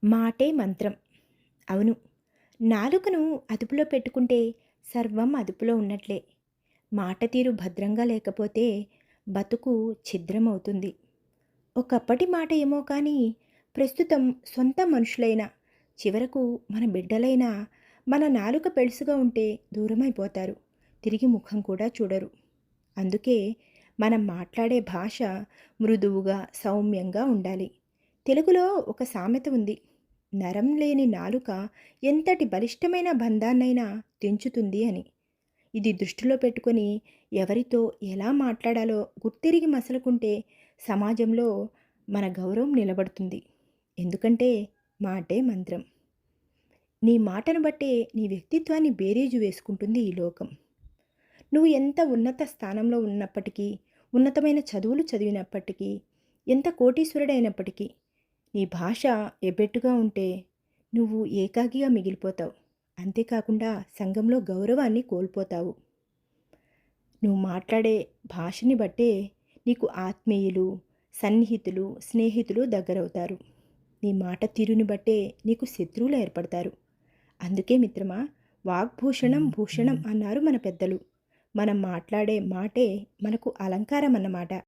మాటే మంత్రం. అవును. నాలుకను అదుపులో పెట్టుకుంటే సర్వం అదుపులో ఉన్నట్లే. మాట తీరు భద్రంగా లేకపోతే బతుకు ఛిద్రమవుతుంది. ఒకప్పటి మాట ఏమో కానీ, ప్రస్తుతం సొంత మనుషులైనా, చివరకు మన బిడ్డలైనా మన నాలుక పెళుసుగా ఉంటే దూరమైపోతారు. తిరిగి ముఖం కూడా చూడరు. అందుకే మనం మాట్లాడే భాష మృదువుగా, సౌమ్యంగా ఉండాలి. తెలుగులో ఒక సామెత ఉంది. నరం లేని నాలుక ఎంతటి బలిష్టమైన బంధాన్నైనా తెంచుతుంది అని. ఇది దృష్టిలో పెట్టుకొని ఎవరితో ఎలా మాట్లాడాలో గుర్తిరిగి మసలుకుంటే సమాజంలో మన గౌరవం నిలబడుతుంది. ఎందుకంటే మాటే మంత్రం. నీ మాటను బట్టే నీ వ్యక్తిత్వాన్ని బేరీజు వేసుకుంటుంది ఈ లోకం. నువ్వు ఎంత ఉన్నత స్థానంలో ఉన్నప్పటికీ, ఉన్నతమైన చదువులు చదివినప్పటికీ, ఎంత కోటీశ్వరుడైనప్పటికీ, నీ భాష ఎబ్బెట్టుగా ఉంటే నువ్వు ఏకాకిగా మిగిలిపోతావు. అంతేకాకుండా సంఘంలో గౌరవాన్ని కోల్పోతావు. నువ్వు మాట్లాడే భాషని బట్టే నీకు ఆత్మీయులు, సన్నిహితులు, స్నేహితులు దగ్గరవుతారు. నీ మాట తీరుని బట్టే నీకు శత్రువులు ఏర్పడతారు. అందుకే మిత్రమా, వాగ్భూషణం భూషణం అన్నారు మన పెద్దలు. మనం మాట్లాడే మాటే మనకు అలంకారం అన్నమాట.